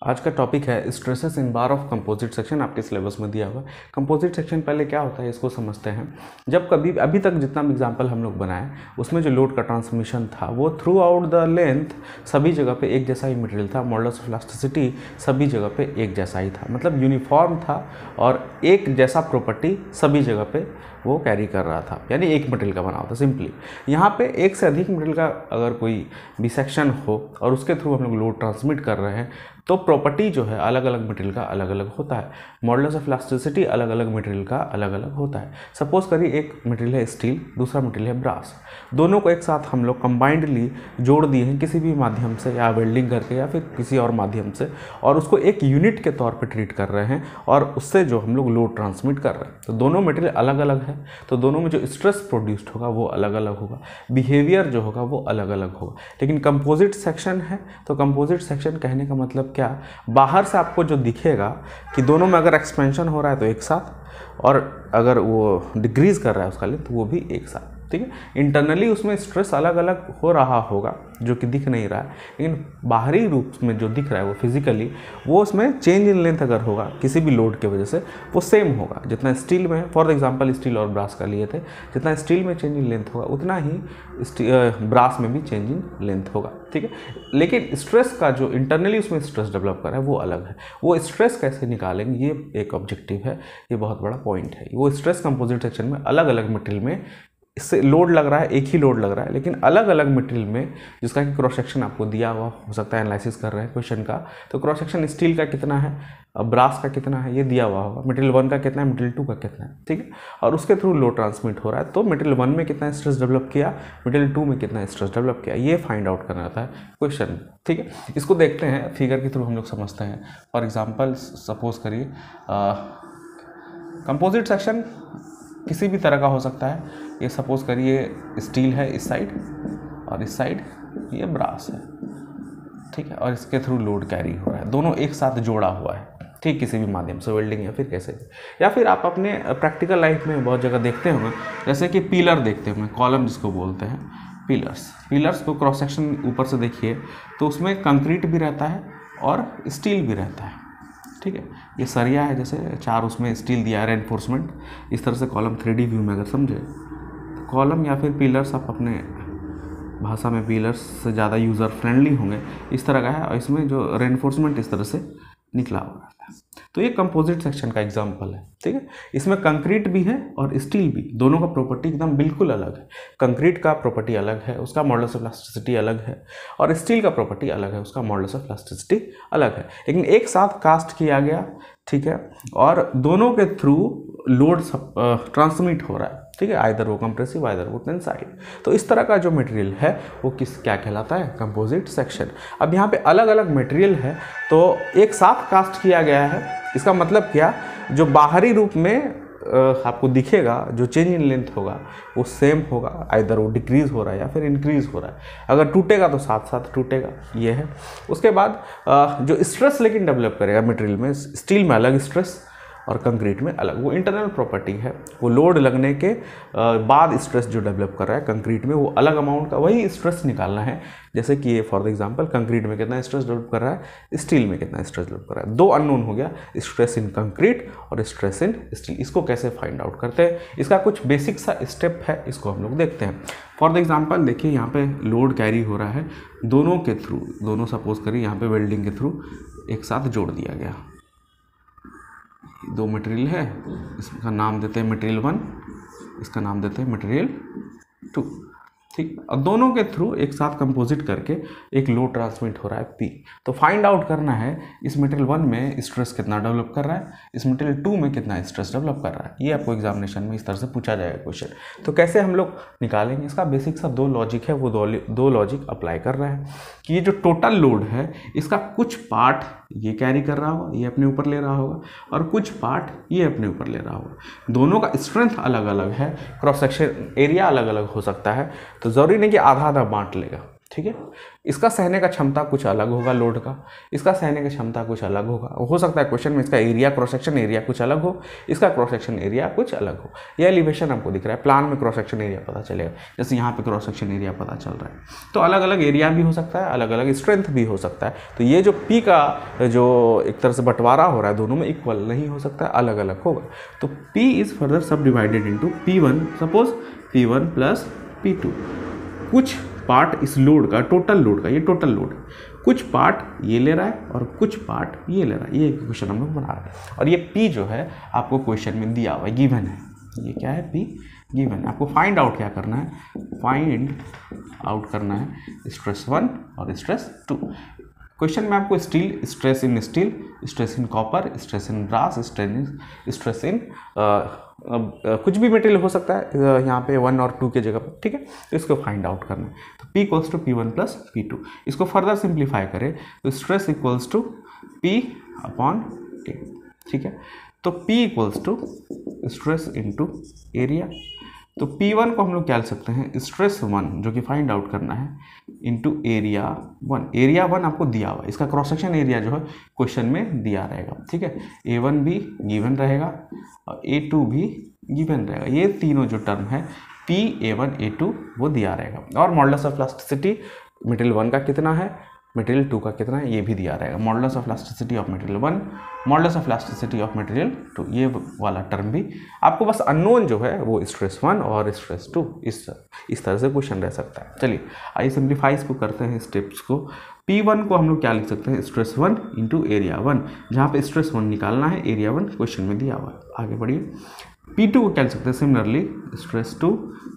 आज का टॉपिक है stresses in bar of composite section. आपके सिलेबस में दिया हुआ है। कंपोजिट सेक्शन पहले क्या होता है इसको समझते हैं। जब कभी अभी तक जितना भी एग्जांपल हम लोग बनाए उसमें जो लोड का ट्रांसमिशन था वो थ्रू आउट द लेंथ सभी जगह पे एक जैसा ही मटेरियल था। मॉडुलस ऑफ इलास्टिसिटी सभी जगह पे एक जैसा ही था, मतलब यूनिफॉर्म था और एक जैसा प्रॉपर्टी सभी जगह पे वो कैरी कर रहा था, यानी एक मटेरियल का बना होता। सिंपली यहाँ पे एक से अधिक मटेरियल का अगर कोई भी सेक्शन हो और उसके थ्रू हम लोग लोड ट्रांसमिट कर रहे हैं तो प्रॉपर्टी जो है अलग अलग मटेरियल का अलग अलग होता है। मॉडुलस ऑफ इलास्टिसिटी अलग अलग मटेरियल का अलग अलग होता है। सपोज करिए एक मटेरियल है स्टील, दूसरा मटेरियल है ब्रास। दोनों को एक साथ हम लोग कंबाइंडली जोड़ दिए हैं किसी भी माध्यम से, या वेल्डिंग करके या फिर किसी और माध्यम से, और उसको एक यूनिट के तौर पर ट्रीट कर रहे हैं और उससे जो हम लोग लोड ट्रांसमिट कर रहे हैं। तो दोनों मटेरियल अलग अलग है, तो दोनों में जो स्ट्रेस प्रोड्यूस्ड होगा वो अलग अलग होगा, बिहेवियर जो होगा वो अलग अलग होगा। लेकिन कंपोजिट सेक्शन है तो कंपोजिट सेक्शन कहने का मतलब क्या, बाहर से आपको जो दिखेगा कि दोनों में अगर एक्सपेंशन हो रहा है तो एक साथ, और अगर वो डिक्रीज कर रहा है उसका लेंथ तो वो भी एक साथ। ठीक है, इंटरनली उसमें स्ट्रेस अलग अलग हो रहा होगा जो कि दिख नहीं रहा है, लेकिन बाहरी रूप में जो दिख रहा है वो फिजिकली वो उसमें चेंज इन लेंथ अगर होगा किसी भी लोड के वजह से वो सेम होगा। जितना स्टील में, फॉर एग्जांपल स्टील और ब्रास का लिए थे, जितना स्टील में चेंज इन लेंथ होगा उतना ही ब्रास में भी चेंज इन लेंथ होगा। ठीक है, लेकिन स्ट्रेस का जो इंटरनली उसमें स्ट्रेस डेवलप कर रहा है वो अलग है। वो स्ट्रेस कैसे निकालेंगे ये एक ऑब्जेक्टिव है, ये बहुत बड़ा पॉइंट है। वो स्ट्रेस कंपोजिट सेक्शन में अलग अलग मटेरियल में इससे लोड लग रहा है, एक ही लोड लग रहा है, लेकिन अलग अलग मटेरियल में, जिसका कि क्रॉस सेक्शन आपको दिया हुआ हो सकता है, एनालिसिस कर रहे हैं क्वेश्चन का, तो क्रॉस सेक्शन स्टील का कितना है, ब्रास का कितना है, ये दिया हुआ होगा। मटेरियल 1 का कितना है, मटेरियल 2 का कितना है। ठीक है, और उसके थ्रू लोड ट्रांसमिट हो रहा है, तो मटेरियल 1 में कितना स्ट्रेस डेवलप किया, मटेरियल 2 में कितना स्ट्रेस डेवलप किया, ये फाइंड आउट करना रहता है क्वेश्चन में। ठीक है, इसको देखते हैं फिगर के थ्रू हम लोग समझते हैं। फॉर एग्जाम्पल सपोज करिए कंपोजिट सेक्शन किसी भी तरह का हो सकता है। ये सपोज करिए स्टील है इस साइड और इस साइड ये ब्रास है। ठीक है, और इसके थ्रू लोड कैरी हो रहा है, दोनों एक साथ जोड़ा हुआ है। ठीक, किसी भी माध्यम से, वेल्डिंग या फिर कैसे भी, या फिर आप अपने प्रैक्टिकल लाइफ में बहुत जगह देखते होंगे, जैसे कि पिलर देखते होंगे, कॉलम जिसको बोलते हैं, पिलर्स को क्रॉस सेक्शन ऊपर से देखिए तो उसमें कंक्रीट भी रहता है और स्टील भी रहता है। ठीक है, ये सरिया है, जैसे 4 उसमें स्टील दिया है, रेनफोर्समेंट। इस तरह से कॉलम 3D व्यू में अगर समझे तो कॉलम या फिर पिलर्स, आप अपने भाषा में पिलर्स से ज़्यादा यूज़र फ्रेंडली होंगे, इस तरह का है, और इसमें जो रेनफोर्समेंट इस तरह से निकला हुआ है। तो ये कंपोजिट सेक्शन का एग्जांपल है। ठीक है, इसमें कंक्रीट भी है और स्टील भी, दोनों का प्रॉपर्टी एकदम बिल्कुल अलग है। कंक्रीट का प्रॉपर्टी अलग है, उसका मॉडुलस ऑफ इलास्टिसिटी अलग है, और स्टील का प्रॉपर्टी अलग है, उसका मॉडुलस ऑफ इलास्टिसिटी अलग है, लेकिन एक साथ कास्ट किया गया। ठीक है, और दोनों के थ्रू लोड ट्रांसमिट हो रहा है। ठीक है, आइदर वो कंप्रेसिव, आइदर वो टेंसाइल। तो इस तरह का जो मटेरियल है वो क्या कहलाता है, कंपोजिट सेक्शन। अब यहाँ पे अलग अलग मटेरियल है तो एक साथ कास्ट किया गया है। इसका मतलब क्या, जो बाहरी रूप में आपको दिखेगा, जो चेंज इन लेंथ होगा वो सेम होगा, आइदर वो डिक्रीज हो रहा है या फिर इंक्रीज हो रहा है। अगर टूटेगा तो साथ साथ टूटेगा, ये है। उसके बाद जो स्ट्रेस लेकिन डेवलप करेगा मटेरियल में, स्टील में अलग स्ट्रेस और कंक्रीट में अलग, वो इंटरनल प्रॉपर्टी है। वो लोड लगने के बाद स्ट्रेस जो डेवलप कर रहा है कंक्रीट में, वो अलग अमाउंट का वही स्ट्रेस निकालना है। जैसे कि ये फॉर एग्जांपल कंक्रीट में कितना स्ट्रेस डेवलप कर रहा है, स्टील में कितना स्ट्रेस डेवलप कर रहा है। 2 अननोन हो गया, स्ट्रेस इन कंक्रीट और स्ट्रेस इन स्टील। इसको कैसे फाइंड आउट करते हैं, इसका कुछ बेसिक सा स्टेप है, इसको हम लोग देखते हैं। फॉर एग्जांपल देखिए, यहाँ पे लोड कैरी हो रहा है दोनों के थ्रू, दोनों सपोज करिए यहाँ पे वेल्डिंग के थ्रू एक साथ जोड़ दिया गया। 2 मटेरियल है, इसका नाम देते हैं मटेरियल 1, इसका नाम देते हैं मटेरियल 2। ठीक, और दोनों के थ्रू एक साथ कंपोजिट करके एक लोड ट्रांसमिट हो रहा है P। तो फाइंड आउट करना है इस मटेरियल 1 में स्ट्रेस कितना डेवलप कर रहा है, इस मटेरियल 2 में कितना स्ट्रेस डेवलप कर रहा है। ये आपको एग्जामिनेशन में इस तरह से पूछा जाएगा क्वेश्चन। तो कैसे हम लोग निकालेंगे, इसका बेसिक सा 2 लॉजिक है, वो 2 लॉजिक अप्लाई कर रहे हैं कि ये जो टोटल लोड है इसका कुछ पार्ट ये कैरी कर रहा होगा, ये अपने ऊपर ले रहा होगा, और कुछ पार्ट ये अपने ऊपर ले रहा होगा। दोनों का स्ट्रेंथ अलग अलग है, क्रॉस सेक्शन एरिया अलग अलग हो सकता है, तो ज़रूरी नहीं कि आधा आधा बांट लेगा। ठीक है। इसका सहने का क्षमता कुछ अलग होगा लोड का, इसका सहने की क्षमता कुछ अलग होगा। हो सकता है क्वेश्चन में इसका एरिया क्रॉस सेक्शन एरिया कुछ अलग हो, इसका क्रॉस सेक्शन एरिया कुछ अलग हो। यह एलिवेशन हमको दिख रहा है, प्लान में क्रॉस सेक्शन एरिया पता चलेगा, जैसे यहाँ पे क्रॉस सेक्शन एरिया पता चल रहा है। तो अलग अलग एरिया भी हो सकता है, अलग अलग स्ट्रेंथ भी हो सकता है। तो ये जो पी का जो एक तरह से बंटवारा हो रहा है दोनों में इक्वल नहीं हो सकता है, अलग अलग होगा। तो P इज फर्दर सब divided into P1, suppose P1 plus P2। कुछ पार्ट इस लोड का, टोटल लोड का, ये टोटल लोड है, कुछ पार्ट ये ले रहा है और कुछ पार्ट ये ले रहा है। ये क्वेश्चन हम लोग बना रहे हैं और ये P जो है आपको क्वेश्चन में दिया हुआ है, गिवन है। ये क्या है? P गिवन है। आपको फाइंड आउट क्या करना है? फाइंड आउट करना है स्ट्रेस 1 और स्ट्रेस 2। क्वेश्चन में आपको steel, stress in steel, stress in copper, stress in brass, stress in कुछ भी मटेरियल हो सकता है यहाँ पे 1 और 2 के जगह पर, ठीक है। तो इसको फाइंड आउट करना है। तो P equals to P1 plus P2। इसको फर्दर सिंप्लीफाई करें तो stress equals to P upon K, ठीक है। तो P equals to stress into area. तो P1 को हम लोग क्या लिख सकते हैं? स्ट्रेस 1 जो कि फाइंड आउट करना है इंटू एरिया 1। एरिया 1 आपको दिया हुआ है, इसका क्रॉस सेक्शन एरिया जो है क्वेश्चन में दिया रहेगा, ठीक है। A1 भी गिवन रहेगा और A2 भी गिवन रहेगा। ये तीनों जो टर्म है P, A1, A2 वो दिया रहेगा। और मॉडुलस ऑफ इलास्टिसिटी मटेरियल 1 का कितना है, मटेरियल 2 का कितना है, ये भी दिया रहेगा। Modulus of elasticity of material 1, modulus of elasticity of material 2, ये वाला टर्म भी आपको बस अननोन जो है वो स्ट्रेस 1 और स्ट्रेस 2, इस तरह से क्वेश्चन रह सकता है। चलिए आइए सिंप्लीफाई इसको करते हैं स्टेप्स को। P1 को हम लोग क्या लिख सकते हैं? स्ट्रेस 1 इंटू एरिया 1, जहाँ पे स्ट्रेस 1 निकालना है, एरिया 1 क्वेश्चन में दिया हुआ है। आगे बढ़िए। P2 को क्या लिख सकते हैं? सिमिलरली स्ट्रेस 2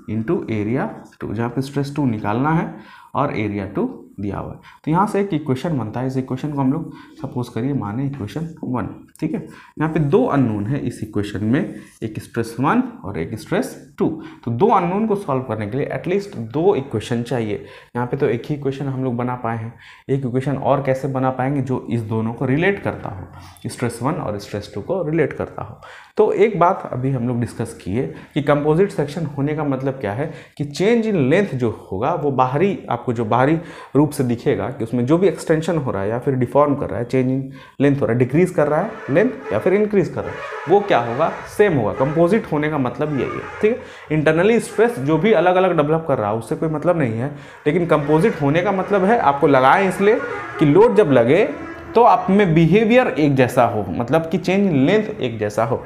इंटू एरिया 2, जहाँ पे स्ट्रेस 2 निकालना है और एरिया 2 दिया हुआ है। तो यहाँ से एक इक्वेशन बनता है। इस इक्वेशन को हम लोग सपोज करिए माने इक्वेशन 1, ठीक है। यहाँ पे 2 अननोन है इस इक्वेशन में, एक स्ट्रेस 1 और एक स्ट्रेस 2। तो 2 अननोन को सॉल्व करने के लिए एटलीस्ट 2 इक्वेशन चाहिए। यहाँ पे तो एक ही इक्वेशन हम लोग बना पाए हैं, एक इक्वेशन और कैसे बना पाएंगे जो इस दोनों को रिलेट करता हो, स्ट्रेस 1 और स्ट्रेस 2 को रिलेट करता हो। तो एक बात अभी हम लोग डिस्कस किए कि कंपोजिट सेक्शन होने का मतलब क्या है कि चेंज इन लेंथ जो होगा वो बाहरी, आपको जो बाहरी रूप से दिखेगा कि उसमें जो भी एक्सटेंशन हो रहा है या फिर डिफॉर्म कर रहा है, चेंज इन लेंथ हो रहा है, डिक्रीज कर रहा है लेंथ या फिर इंक्रीज कर रहा है, वो क्या होगा? सेम होगा। कंपोजिट होने का मतलब यही है, ठीक है। इंटरनली स्ट्रेस जो भी अलग अलग डेवलप कर रहा है उससे कोई मतलब नहीं है, लेकिन कंपोजिट होने का मतलब है आपको लगाएं इसलिए कि लोड जब लगे तो आप में बिहेवियर एक जैसा हो, मतलब कि चेंज इन लेंथ एक जैसा हो।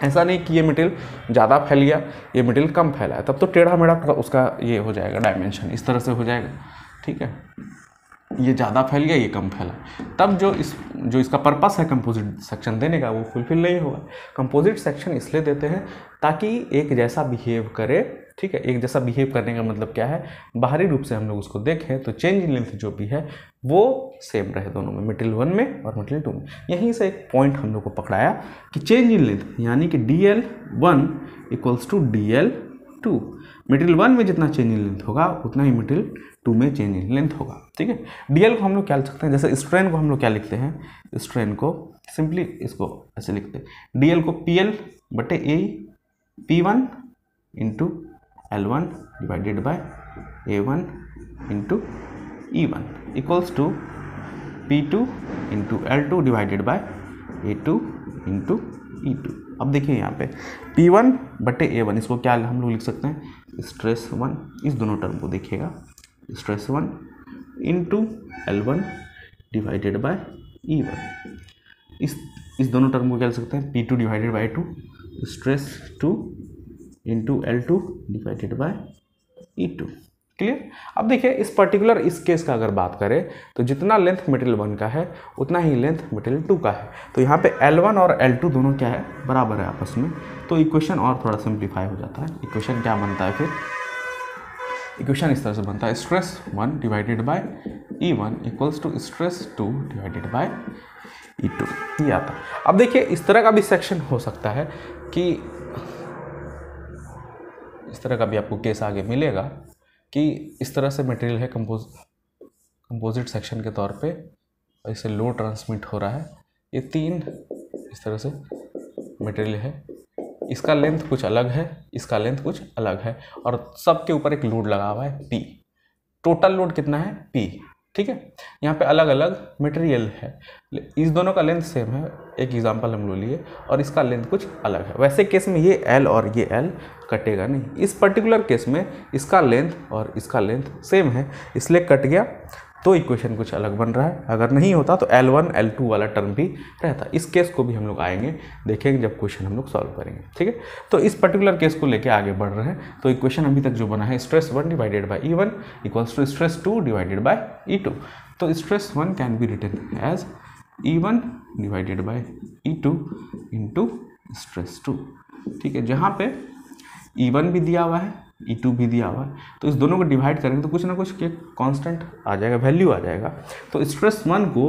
ऐसा नहीं कि ये मटेरियल ज़्यादा फैल गया, ये मटेरियल कम फैला है, तब तो टेढ़ा मेढ़ा उसका ये हो जाएगा, डायमेंशन इस तरह से हो जाएगा, ठीक है। ये ज़्यादा फैल गया, ये कम फैला, तब जो इसका पर्पस है कंपोजिट सेक्शन देने का वो फुलफिल नहीं होगा। कंपोजिट सेक्शन इसलिए देते हैं ताकि एक जैसा बिहेव करे, ठीक है। एक जैसा बिहेव करने का मतलब क्या है? बाहरी रूप से हम लोग उसको देखें तो चेंज इन लेंथ जो भी है वो सेम रहे दोनों में, मटेरियल 1 में और मटेरियल 2 में। यहीं से एक पॉइंट हम लोग को पकड़ाया कि चेंज इन लेंथ यानी कि DL1 equals to DL2। Material 1 में जितना चेंज इन लेंथ होगा उतना ही मटेरियल 2 में चेंज इन लेंथ होगा, ठीक है। DL को हम लोग क्या लिख सकते हैं? जैसे स्ट्रेन को हम लोग क्या लिखते हैं? स्ट्रेन को सिंपली इसको ऐसे लिखते हैं, DL को PL बटे A P1 into L1 divided by A1 into E1 equals to P2 into L2 divided by A2 into E2। अब देखिए यहाँ पे P1 बटे A1, इसको क्या हम लोग लिख सकते हैं? स्ट्रेस 1, इस दोनों टर्म को देखिएगा, stress 1 into L1 divided by E1। इस दोनों टर्म को क्या लिख सकते हैं? P2 divided by 2, stress 2 into L2 divided by E2। Clear? अब देखिए इस पर्टिकुलर इस केस का अगर बात करें तो जितना लेंथ मटेरियल 1 का है उतना ही लेंथ मटेरियल 2 का है। तो यहाँ पे L1 और L2 दोनों क्या है? बराबर है आपस में। तो इक्वेशन और थोड़ा सिंप्लीफाई हो जाता है। इक्वेशन क्या बनता है फिर? इक्वेशन इस तरह से बनता है, stress 1 divided by E1 equals to stress 2 divided by E2, ये आता है। अब देखिए इस तरह का भी सेक्शन हो सकता है कि इस तरह का भी आपको केस आगे मिलेगा कि इस तरह से मटेरियल है कंपोजिट सेक्शन के तौर पे, और इसे लोड ट्रांसमिट हो रहा है। ये 3 इस तरह से मटेरियल है, इसका लेंथ कुछ अलग है, इसका लेंथ कुछ अलग है, और सबके ऊपर एक लोड लगा हुआ है P। टोटल लोड कितना है P, ठीक है। यहाँ पे अलग अलग मटेरियल है, इस दोनों का लेंथ सेम है, एक एग्जांपल हम लोग लिए, और इसका लेंथ कुछ अलग है। वैसे केस में ये L और ये L कटेगा नहीं, इस पर्टिकुलर केस में इसका लेंथ और इसका लेंथ सेम है, इसलिए कट गया, तो इक्वेशन कुछ अलग बन रहा है। अगर नहीं होता तो L1 L2 वाला टर्म भी रहता। इस केस को भी हम लोग आएंगे, देखेंगे जब क्वेश्चन हम लोग सॉल्व करेंगे, ठीक है। तो इस पर्टिकुलर केस को लेके आगे बढ़ रहे हैं। तो इक्वेशन अभी तक जो बना है stress 1 divided by E1 equals to stress 2 divided by E2। तो stress 1 can be written as E1 divided by E2 into stress 2, ठीक है। जहाँ पे E1 भी दिया हुआ है, E2 भी दिया हुआ है, तो इस दोनों को डिवाइड करेंगे तो कुछ ना कुछ के कांस्टेंट आ जाएगा, वैल्यू आ जाएगा। तो स्ट्रेस 1 को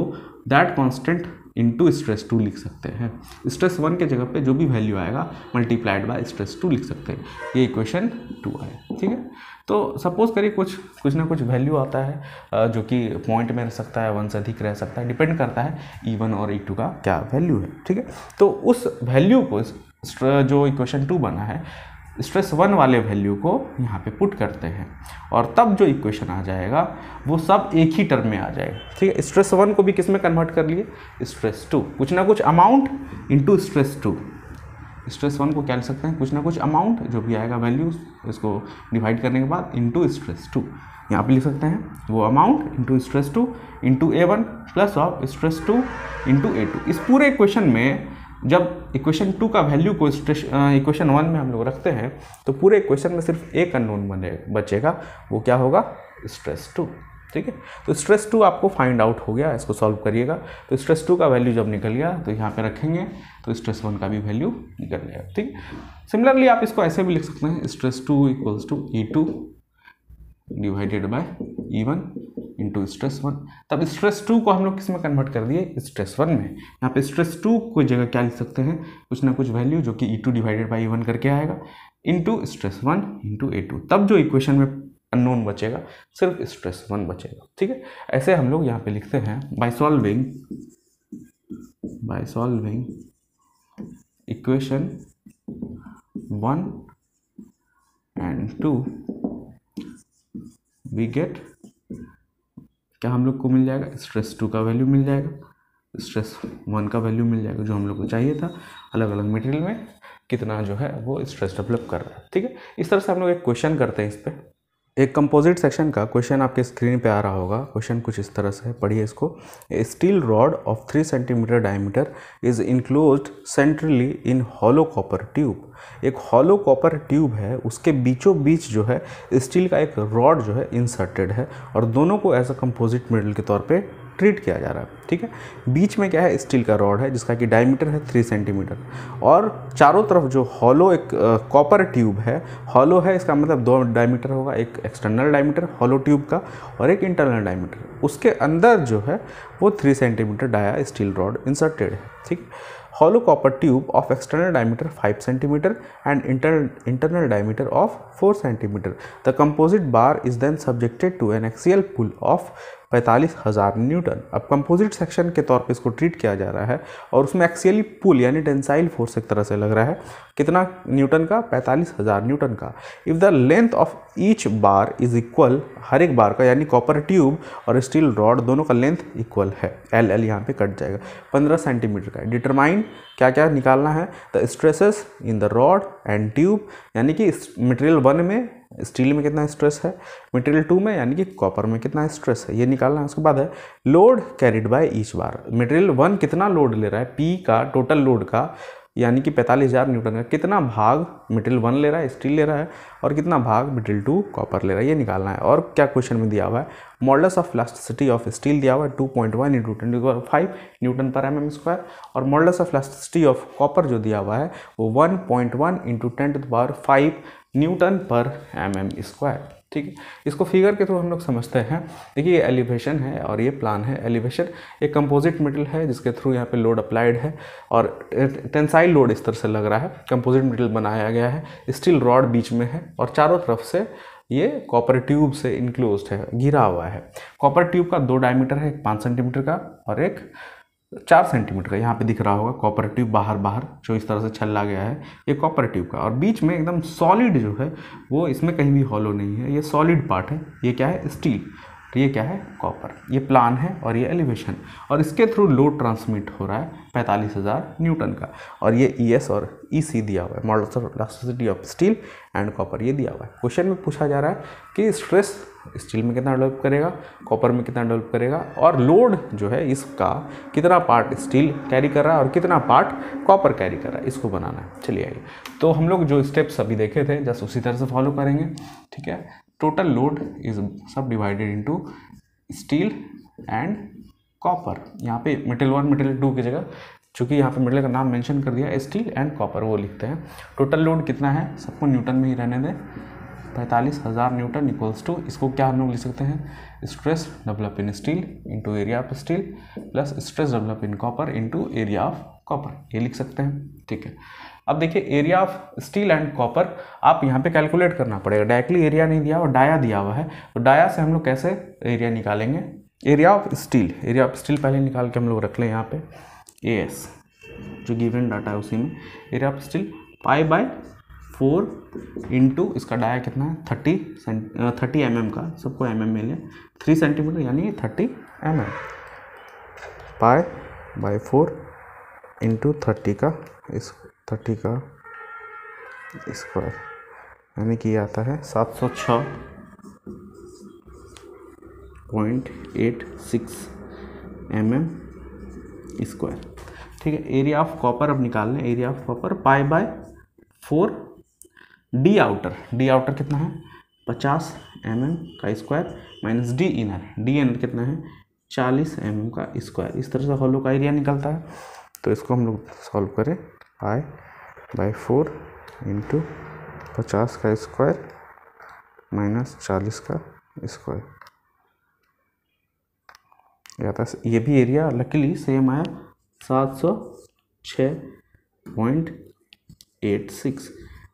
दैट कांस्टेंट इंटू स्ट्रेस 2 लिख सकते हैं। स्ट्रेस 1 के जगह पे जो भी वैल्यू आएगा मल्टीप्लाइड बाय स्ट्रेस 2 लिख सकते हैं। ये इक्वेशन 2 आया, ठीक है। तो सपोज करिए कुछ ना कुछ वैल्यू आता है जो कि पॉइंट में रह सकता है, 1 से अधिक रह सकता है, डिपेंड करता है E1 और E2 का क्या वैल्यू है, ठीक है। तो उस वैल्यू को जो इक्वेशन 2 बना है स्ट्रेस 1 वाले वैल्यू को यहाँ पे पुट करते हैं, और तब जो इक्वेशन आ जाएगा वो सब एक ही टर्म में आ जाएगा, ठीक है। स्ट्रेस 1 को भी किस में कन्वर्ट कर लिए, स्ट्रेस 2, कुछ ना कुछ अमाउंट इंटू स्ट्रेस 2। स्ट्रेस 1 को क्या लिख सकते हैं, कुछ ना कुछ अमाउंट जो भी आएगा वैल्यू, इसको डिवाइड करने के बाद इंटू स्ट्रेस 2, यहाँ पे लिख सकते हैं वो amount into stress 2 into A1 plus of stress 2 into A2। इस पूरे इक्वेशन में जब इक्वेशन 2 का वैल्यू को इक्वेशन 1 में हम लोग रखते हैं तो पूरे इक्वेशन में सिर्फ एक अननोन बचेगा, वो क्या होगा, स्ट्रेस 2, ठीक है। तो स्ट्रेस 2 आपको फाइंड आउट हो गया, इसको सॉल्व करिएगा। तो स्ट्रेस 2 का वैल्यू जब निकल गया तो यहाँ पे रखेंगे तो स्ट्रेस 1 का भी वैल्यू निकल गया, ठीक। सिमिलरली आप इसको ऐसे भी लिख सकते हैं, stress 2 equals to E2 divided by E1 into stress 1। तब स्ट्रेस 2 को हम लोग किस में कन्वर्ट कर दिए, स्ट्रेस 1 में। यहाँ पे स्ट्रेस 2 को जगह क्या लिख सकते हैं, कुछ ना कुछ वैल्यू जो कि E2 डिवाइडेड बाई E1 करके आएगा इंटू स्ट्रेस 1 इंटू A2। तब जो इक्वेशन में अननोन बचेगा सिर्फ स्ट्रेस 1 बचेगा, ठीक है। ऐसे हम लोग यहाँ पे लिखते हैं by solving equation 1 and 2 we get, क्या हम लोग को मिल जाएगा, स्ट्रेस 2 का वैल्यू मिल जाएगा, स्ट्रेस 1 का वैल्यू मिल जाएगा जो हम लोग को चाहिए था। अलग अलग मटेरियल में कितना जो है वो स्ट्रेस डेवलप कर रहा है, ठीक है। इस तरह से हम लोग एक क्वेश्चन करते हैं इस पर। एक कंपोजिट सेक्शन का क्वेश्चन आपके स्क्रीन पे आ रहा होगा। क्वेश्चन कुछ इस तरह से है, पढ़िए इसको। A steel rod of 3 centimetre diameter is enclosed centrally in hollow copper tube. एक हॉलो कॉपर ट्यूब है, उसके बीचों बीच जो है स्टील का एक रॉड जो है इंसर्टेड है, और दोनों को एज अ कंपोजिट मटेरियल के तौर पे ट्रीट किया जा रहा है, ठीक है। बीच में क्या है, स्टील का रॉड है जिसका कि डायमीटर है 3 सेंटीमीटर, और चारों तरफ जो हॉलो एक कॉपर ट्यूब है, हॉलो है इसका मतलब 2 डायमीटर होगा, एक एक्सटर्नल डायमीटर हॉलो ट्यूब का और एक इंटरनल डायमीटर। उसके अंदर जो है वो 3 centimetre dia steel rod inserted है, ठीक। Hollow copper tube of external diameter 5 cm and internal diameter of 4 cm. The composite bar is then subjected to an axial pull of 45,000 Newton. अब composite section के तौर पे इसको treat किया जा रहा है और उसमें एक्सियली पुल यानी टेंसाइल फोर्स एक तरह से लग रहा है, कितना न्यूटन का, 45,000 न्यूटन का। If the length of each bar is equal, हर एक बार का यानी कॉपर ट्यूब और स्टील रॉड दोनों का लेंथ इक्वल है, एल एल यहाँ पे कट जाएगा, 15 सेंटीमीटर का। डिटरमाइन क्या क्या निकालना है, the stresses in the rod and tube, यानी कि मटेरियल 1 में स्टील में कितना स्ट्रेस है, मटेरियल 2 में यानी कि कॉपर में कितना स्ट्रेस है, ये निकालना है। उसके बाद है load carried by each bar, material 1 कितना लोड ले रहा है, पी का टोटल लोड का यानी कि 45,000 न्यूटन का कितना भाग मटेरियल 1 ले रहा है, स्टील ले रहा है, और कितना भाग मटेरियल 2 कॉपर ले रहा है, ये निकालना है। और क्या क्वेश्चन में दिया हुआ है, modulus of elasticity of steel दिया हुआ है 2.1 × 10⁵ न्यूटन पर mm², और modulus of elasticity of copper जो दिया हुआ है वो 1.1 × 10⁵ न्यूटन पर mm², ठीक है। इसको फिगर के थ्रू हम लोग समझते हैं। देखिए ये एलिवेशन है और ये प्लान है। एलिवेशन एक कंपोजिट मटेरियल है जिसके थ्रू यहाँ पे लोड अप्लाइड है और टेंसाइल लोड इस तरह से लग रहा है, कंपोजिट मटेरियल बनाया गया है, स्टील रॉड बीच में है और चारों तरफ से ये कॉपर ट्यूब से इनक्लोज्ड है, घिरा हुआ है। कॉपर ट्यूब का 2 डायमीटर है, एक 5 सेंटीमीटर का और एक 4 सेंटीमीटर का, यहाँ पे दिख रहा होगा कॉपर ट्यूब बाहर जो इस तरह से छल्ला गया है, ये कॉपर ट्यूब का, और बीच में एकदम सॉलिड जो है वो इसमें कहीं भी हॉलो नहीं है, ये सॉलिड पार्ट है, ये क्या है स्टील, तो ये क्या है कॉपर, ये प्लान है और ये एलिवेशन, और इसके थ्रू लोड ट्रांसमिट हो रहा है 45,000 न्यूटन का, और ये ES और EC दिया हुआ है, models of elasticity of steel and copper, ये दिया हुआ है। क्वेश्चन में पूछा जा रहा है कि स्ट्रेस स्टील में कितना डेवलप करेगा, कॉपर में कितना डेवलप करेगा, और लोड जो है इसका कितना पार्ट स्टील कैरी कर रहा है और कितना पार्ट कॉपर कैरी कर रहा है, इसको बनाना है। चलिए आइए, तो हम लोग जो स्टेप्स अभी देखे थे जस्ट उसी तरह से फॉलो करेंगे, ठीक है। टोटल लोड इज सब divided into steel and copper, यहाँ पे मेटल 1 मेटल 2 की जगह, चूँकि यहाँ पे मेटल का नाम मेंशन कर दिया, स्टील एंड कॉपर वो लिखते हैं। टोटल लोड कितना है, सबको न्यूटन में ही रहने दें, 45,000 न्यूटन इक्वल्स टू, इसको क्या हम लोग लिख सकते हैं, stress develop in steel into area of steel plus stress develop in copper into area of copper, ये लिख सकते हैं, ठीक है। अब देखिए area of steel and copper आप यहाँ पे कैलकुलेट करना पड़ेगा, डायरेक्टली एरिया नहीं दिया और डाया दिया हुआ है, तो डाया से हम लोग कैसे एरिया निकालेंगे, एरिया ऑफ स्टील पहले निकाल के हम लोग रख लें यहाँ पे, AS जो गिवन डाटा है उसी में, एरिया ऑफ स्टील π/4 इंटू इसका डाया कितना है 30 mm का, सबको mm में लें, 3 सेंटीमीटर यानी 30 mm, π/4 इंटू 30 का स्क्वायर, यानी कि आता है 706.86 mm स्क्वायर, ठीक है। एरिया ऑफ कॉपर अब निकाल लें, area of copper π/4 D outer कितना है 50 mm का स्क्वायर माइनस डी इनर कितना है 40 mm का स्क्वायर, इस तरह से हॉलो का एरिया निकलता है। तो इसको हम लोग सॉल्व करें, π/4 इंटू 50 का स्क्वायर माइनस 40 का स्क्वायर, ये भी एरिया लकीली सेम आया 706.86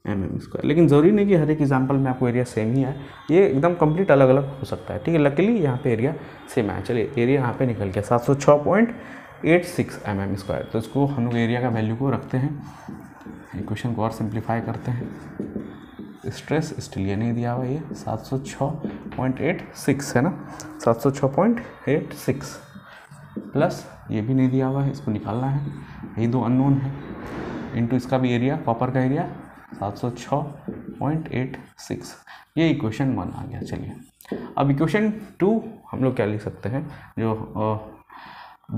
mm स्क्वायर, लेकिन ज़रूरी नहीं कि हर एक एग्जाम्पल में आपको एरिया सेम ही आए, ये एकदम कंप्लीट अलग अलग हो सकता है, ठीक है। लकीली यहाँ पे एरिया सेम आया, चलिए एरिया यहाँ पे निकल गया 706.86 mm स्क्वायर, तो इसको हम लोग एरिया का वैल्यू को रखते हैं, इक्वेशन को और सिंप्लीफाई करते हैं। स्ट्रेस स्टील ये नहीं दिया हुआ, ये 706.86 है ना, 706.86 प्लस ये भी नहीं दिया हुआ है, इसको निकालना है, यही 2 अननोन है, इंटू इसका भी एरिया, कॉपर का एरिया 706.86, ये इक्वेशन 1 आ गया। चलिए अब इक्वेशन 2 हम लोग क्या लिख सकते हैं, जो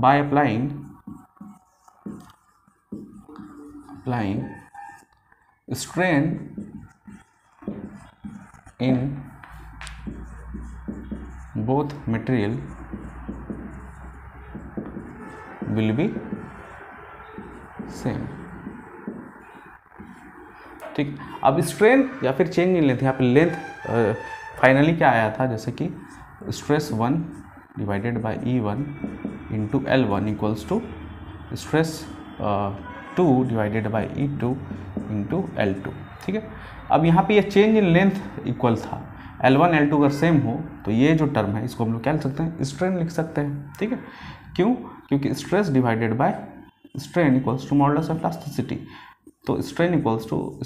by applying strain in both material will be same, ठीक। अब स्ट्रेन या फिर चेंज इन लेंथ, यहाँ पे लेंथ फाइनली क्या आया था, जैसे कि stress 1 divided by E1 into L1 equals to stress 2 divided by E2 into L2, ठीक है। अब यहाँ पे ये चेंज इन लेंथ इक्वल था, L1 L2 अगर सेम हो तो ये जो टर्म है इसको हम लोग क्या लिख सकते हैं, स्ट्रेन लिख सकते हैं, ठीक है। क्यों, क्योंकि stress divided by strain equals to modulus of elasticity, तो strain equals to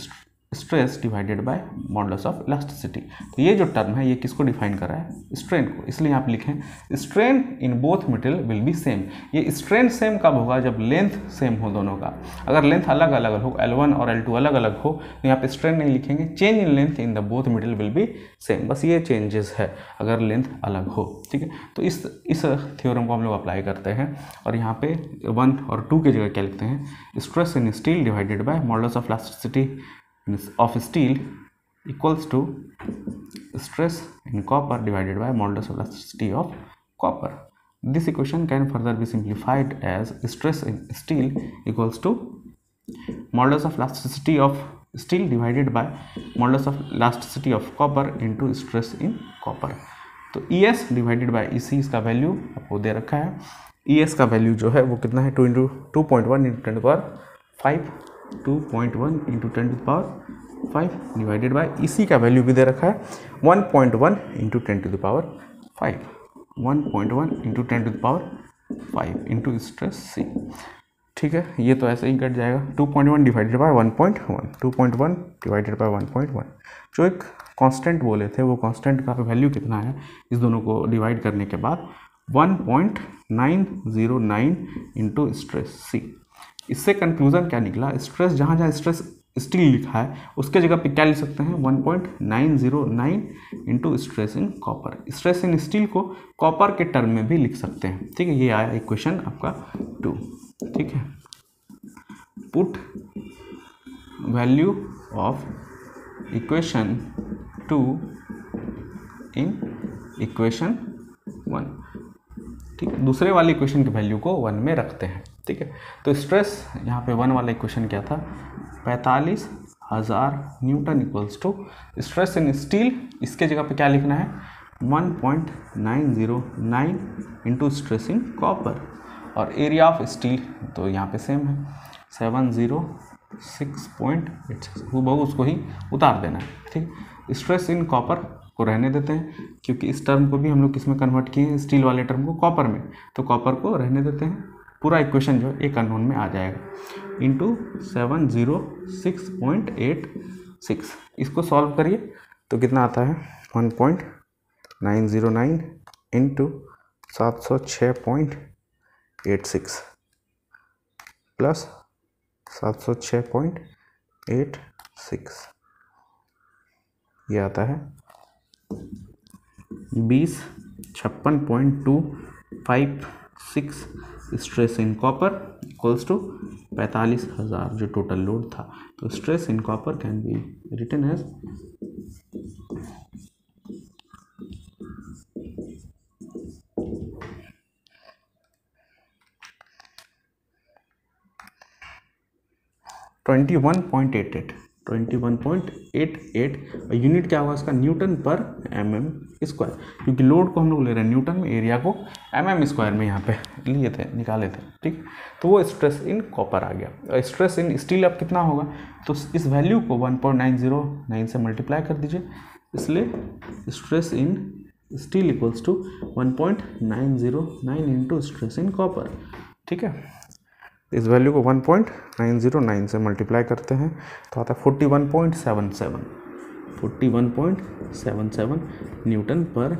stress divided by modulus of elasticity, तो ये जो टर्म है ये किसको डिफाइन कर रहा है, स्ट्रेन को, इसलिए यहाँ पे लिखें strain in both material will be same. ये स्ट्रेन सेम कब होगा, जब लेंथ सेम हो दोनों का, अगर लेंथ अलग अलग हो, L1 और L2 अलग अलग हो, तो यहाँ पे स्ट्रेन नहीं लिखेंगे, change in length in the both material will be same, बस ये चेंजेस है अगर लेंथ अलग हो, ठीक है। तो इस थ्योरम को हम लोग अप्लाई करते हैं, और यहाँ पे 1 और 2 की जगह क्या लिखते हैं, stress in steel divided by modulus of elasticity of steel equals to stress in copper divided by modulus of elasticity of copper. This equation can further be simplified as stress in steel equals to modulus of elasticity of steel divided by modulus of elasticity of copper into stress in copper. तो ES divided by EC इसका value आपको दे रखा है, ES का value जो है वो कितना है 2.1 into 10⁵, 2.1 into 10⁵ divided by EC का वैल्यू भी दे रखा है 1.1 इंटू 10⁵, 1.1 इंटू 10⁵ 5 इंटू स्ट्रेस सी। ठीक है, ये तो ऐसे ही कट जाएगा। 2.1 डिवाइडेड बाय 1.1, 2.1 डिवाइडेड बाय 1.1। जो एक कांस्टेंट बोले थे वो कांस्टेंट का वैल्यू कितना है इस दोनों को डिवाइड करने के बाद 1.909 इंटू स्ट्रेस सी। इससे कंक्लूजन क्या निकला, स्ट्रेस जहाँ जहाँ स्ट्रेस स्टील लिखा है उसके जगह पे क्या लिख सकते हैं 1.909 into stress in copper. Stress in steel को कॉपर के टर्म में भी लिख सकते हैं। ठीक है, ये आया इक्वेशन आपका 2। ठीक है, put value of equation 2 in equation 1। ठीक है, दूसरे वाले इक्वेशन की वैल्यू को 1 में रखते हैं। ठीक है, तो स्ट्रेस यहाँ पे 1 वाला इक्वेशन क्या था 45,000 newton equals to stress in steel, इसके जगह पे क्या लिखना है 1.909 इंटू स्ट्रेस इन कॉपर, और एरिया ऑफ स्टील तो यहाँ पे सेम है 706.86, वो बहु उसको ही उतार देना है। ठीक, स्ट्रेस इन कॉपर को रहने देते हैं क्योंकि इस टर्म को भी हम लोग किस में कन्वर्ट किए हैं, स्टील वाले टर्म को कॉपर में, तो कॉपर को रहने देते हैं। पूरा इक्वेशन जो है एक अननोन में आ जाएगा इंटू 706.86। इसको सॉल्व करिए तो कितना आता है 1.909 इंटू 706.86 प्लस 706.86, ये आता है 2056.256 stress in copper equals to 45,000 जो टोटल लोड था। तो stress in copper can be written as 21.88 unit क्या होगा इसका न्यूटन पर mm स्क्वायर, क्योंकि लोड को हम लोग ले रहे हैं न्यूटन में, एरिया को mm स्क्वायर में यहाँ पे लिए थे, निकाले थे। ठीक, तो वो स्ट्रेस इन कॉपर आ गया। स्ट्रेस इन स्टील अब कितना होगा, तो इस वैल्यू को 1.909 से मल्टीप्लाई कर दीजिए, इसलिए stress in steel equals to 1.909 into stress in copper. ठीक है, इस वैल्यू को 1.909 से मल्टीप्लाई करते हैं तो आता है 41.77 न्यूटन पर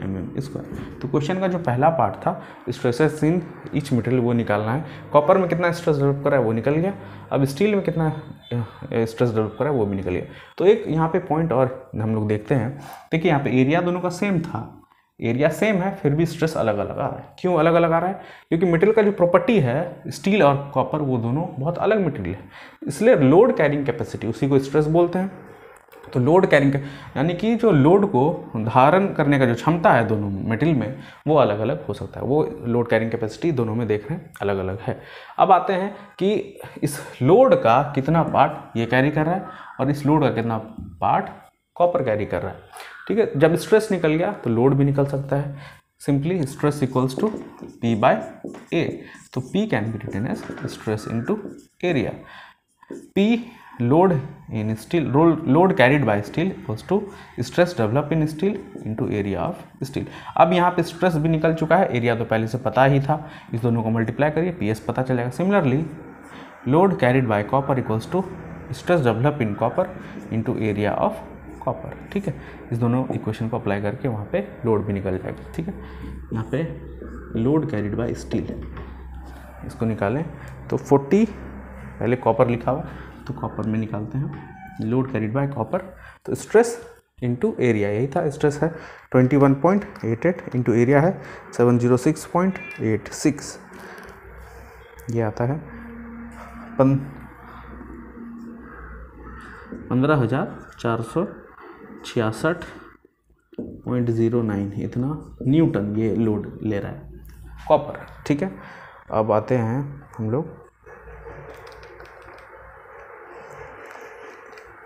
mm स्क्वायर। तो क्वेश्चन का जो पहला पार्ट था स्ट्रेसेस इन ईच मटेरियल वो निकालना है। कॉपर में कितना स्ट्रेस डेवलप करा है वो निकल गया, अब स्टील में कितना स्ट्रेस डेवलप करा है वो भी निकल गया। तो एक यहाँ पे पॉइंट और हम लोग देखते हैं, देखिए यहाँ पे एरिया दोनों का सेम था, एरिया सेम है फिर भी स्ट्रेस अलग अलग आ रहा है। क्यों अलग अलग आ रहा है, क्योंकि मटेरियल का जो प्रॉपर्टी है स्टील और कॉपर वो दोनों बहुत अलग मटेरियल है, इसलिए लोड कैरिंग कैपेसिटी उसी को स्ट्रेस बोलते हैं। तो लोड कैरिंग यानी कि जो लोड को धारण करने का जो क्षमता है दोनों मटेरियल में वो अलग अलग हो सकता है, वो लोड कैरिंग कैपेसिटी दोनों में देख रहे हैं अलग अलग है। अब आते हैं कि इस लोड का कितना पार्ट ये कैरी कर रहा है और इस लोड का कितना पार्ट कॉपर कैरी कर रहा है। ठीक है, जब स्ट्रेस निकल गया तो लोड भी निकल सकता है। Simply stress equals to P by A, तो P can be written as stress into area. P load in steel, load carried by steel equals to stress develop in steel into area of steel. अब यहाँ पे stress भी निकल चुका है, area तो पहले से पता ही था, इस दोनों को मल्टीप्लाई करिए PS पता चलेगा। Similarly load carried by copper equals to stress develop in copper into area of copper. ठीक है, इस दोनों इक्वेशन को अप्लाई करके वहाँ पे लोड भी निकल जाएगा। ठीक है, यहाँ पे लोड कैरिड बाय स्टील इसको निकालें तो 40, पहले कॉपर लिखा हुआ तो कॉपर में निकालते हैं लोड कैरिड बाय कॉपर, तो स्ट्रेस इनटू एरिया यही था, स्ट्रेस है 21.88 इंटू एरिया है 706.86, ये आता है 15,466.09 इतना न्यूटन ये लोड ले रहा है कॉपर। ठीक है, अब आते हैं हम लोग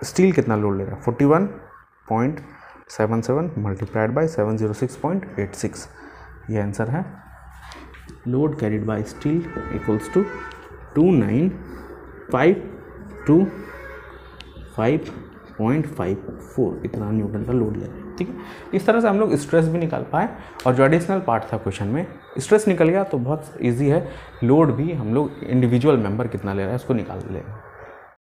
स्टील कितना लोड ले रहा है 41.77 मल्टीप्लाइड बाय 706.86, ये आंसर है। Load carried by steel equals to 295253 0.54 इतना न्यूटन का लोड ले रहे हैं, ठीक है। इस तरह से हम लोग स्ट्रेस भी निकाल पाए, और जो एडिशनल पार्ट था क्वेश्चन में, स्ट्रेस निकल गया तो बहुत ईजी है, लोड भी हम लोग इंडिविजुअल मेंबर कितना ले रहा है उसको निकाल लेंगे।